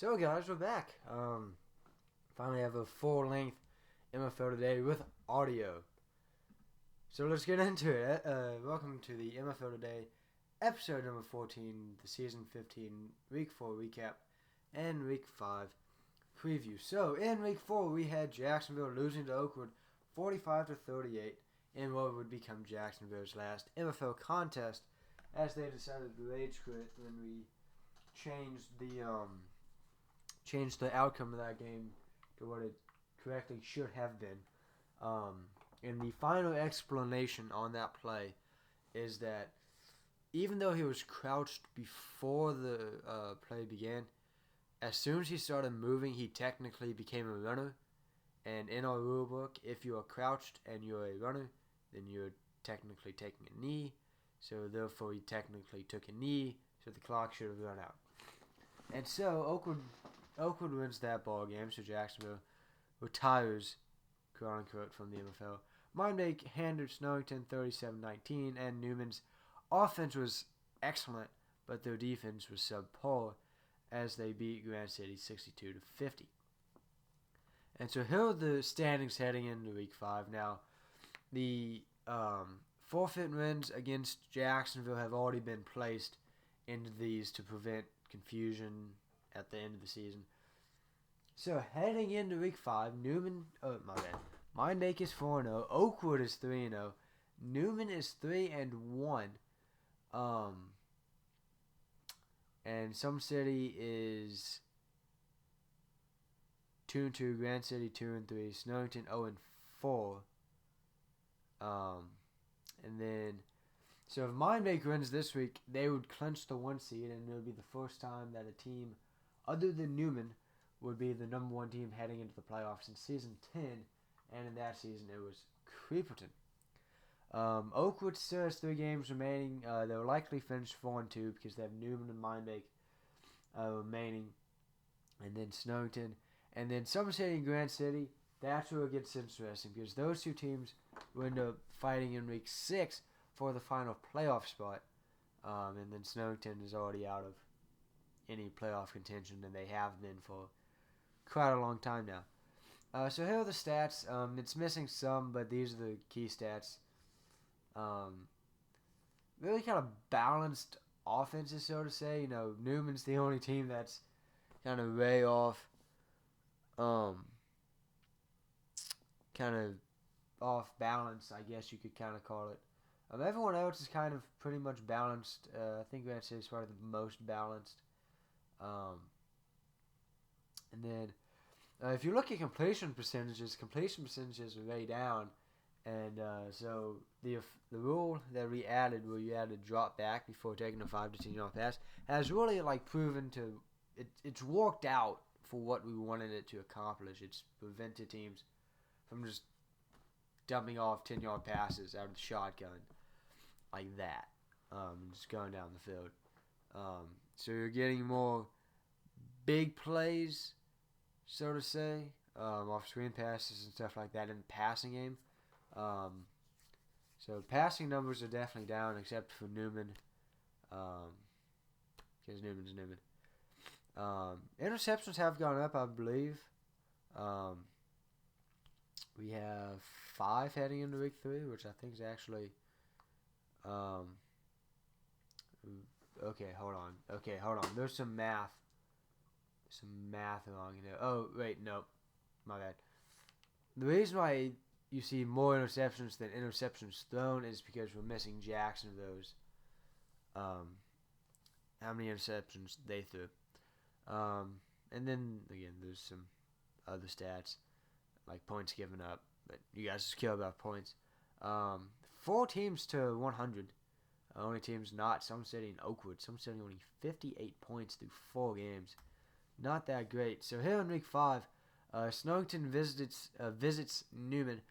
So guys, we're back. Finally have a full-length MFL today with audio. So let's get into it. Welcome to the MFL today, episode number 14, the season 15, week 4 recap, and week 5 preview. So in week 4, we had Jacksonville losing to Oakwood 45-38 in what would become Jacksonville's last MFL contest, as they decided to rage quit when we changed the outcome of that game to what it correctly should have been. And the final explanation on that play is that even though he was crouched before the play began, as soon as he started moving, he technically became a runner. And in our rule book, if you are crouched and you're a runner, then you're technically taking a knee. So therefore, he technically took a knee, so the clock should have run out. And so Oakwood wins that ball game, so Jacksonville retires, quote-unquote, from the MFL. Mindbake handled Snowington 37-19, and Newman's offense was excellent, but their defense was subpar as they beat Grand City 62-50. And so here are the standings heading into Week 5. Now, the forfeit wins against Jacksonville have already been placed into these to prevent confusion at the end of the season. So heading into Week 5, Mindbake is 4-0, Oakwood is 3-0, Newman is 3-1, and Some City is 2-2, Grand City 2-3, Snowington 0-4, and then. So if Mindbake wins this week, they would clinch the 1 seed, and it would be the first time that a team other than Newman would be the number 1 team heading into the playoffs in Season 10, and in that season it was Creeperton. Oakwood still has 3 games remaining. They'll likely finish 4-2 because they have Newman and Mindbake remaining, and then Snowington, and then Some City and Grand City. That's where it gets interesting because those 2 teams will end up fighting in Week 6 for the final playoff spot, and then Snowington is already out of any playoff contention, and they have been for quite a long time now. So here are the stats. It's missing some, but these are the key stats. Really kind of balanced offenses, so to say. You know, Newman's the only team that's kind of way off, kind of off balance, I guess you could kind of call it. Everyone else is kind of pretty much balanced. I think Grand City is probably the most balanced. And then if you look at completion percentages are way down. And so the rule that we added, where you had to drop back before taking a 5 to 10 yard pass, has really proven to it's worked out for what we wanted it to accomplish. It's prevented teams from just dumping off 10-yard passes out of the shotgun like that, just going down the field. So you're getting more big plays, so to say, off screen passes and stuff like that in the passing game. So passing numbers are definitely down, except for Newman, because Newman's Newman. Interceptions have gone up, I believe. We have 5 heading into Week 3, which I think is actually. Okay, hold on. There's some math wrong in there. Oh, wait, no. My bad. The reason why you see more interceptions than interceptions thrown is because we're missing Jacksonville's, how many interceptions they threw. And then, again, there's some other stats, like points given up, but you guys just care about points. 4 teams to 100. Only teams not Some City and Oakwood. Some City only 58 points through 4 games. Not that great. So here in Week 5, Snowington visits Newman.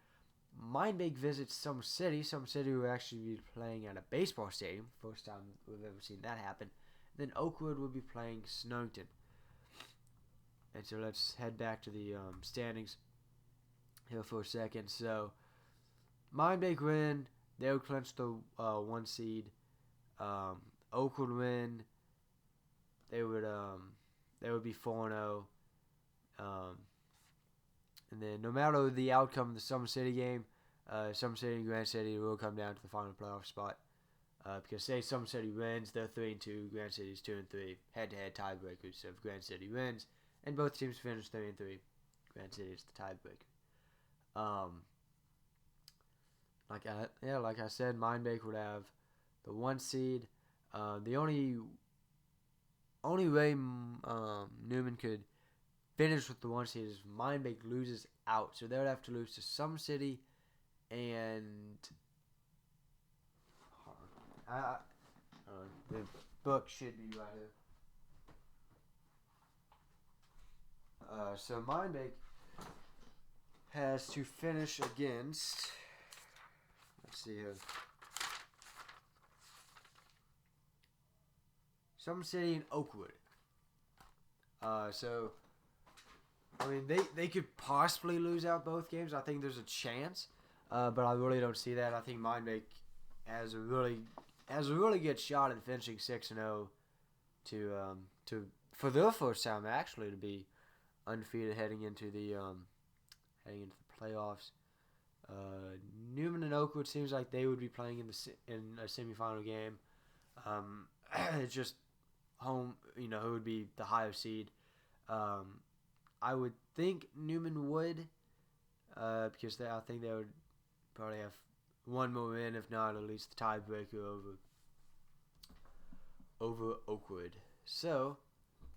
Mindbake visits Some City. Some City will actually be playing at a baseball stadium. First time we've ever seen that happen. Then Oakwood will be playing Snowington. And so let's head back to the standings here for a second. So Mindbake win. They would clinch the 1 seed. Oakwood win. They would they would be 4-0. And then no matter the outcome of the Summer City game, Summer City and Grand City will come down to the final playoff spot. Because say Summer City wins, they're 3-2. Grand City is 2-3. Head-to-head tiebreakers. So if Grand City wins, and both teams finish 3-3, Grand City is the tiebreaker. Like I said, Mindbake would have the 1 seed. The only way Newman could finish with the 1 seed is Mindbake loses out, so they would have to lose to Summer City and the book should be right here. So Mindbake has to finish against. Let's see here. Summer City and Oakwood. So I mean, they could possibly lose out both games. I think there's a chance, but I really don't see that. I think Mindbake has a really good shot at finishing 6-0 to for their first time actually to be undefeated heading into the playoffs. Newman and Oakwood seems like they would be playing in a semifinal game. It's just home, who would be the higher seed. I would think Newman would, because I think they would probably have one more win, if not at least the tiebreaker over Oakwood. So,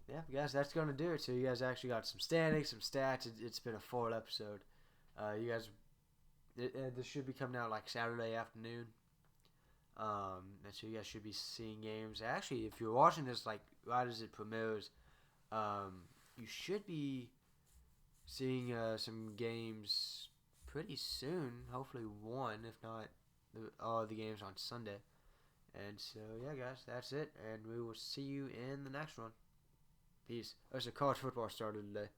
yeah, guys, that's going to do it. So you guys actually got some standings, some stats. It's been a full episode. You guys, this should be coming out like Saturday afternoon. And so you guys should be seeing games. Actually, if you're watching this like right as it premieres, you should be seeing some games pretty soon. Hopefully one, if not all the games on Sunday. And so, yeah, guys, that's it. And we will see you in the next one. Peace. Oh, so college football started today.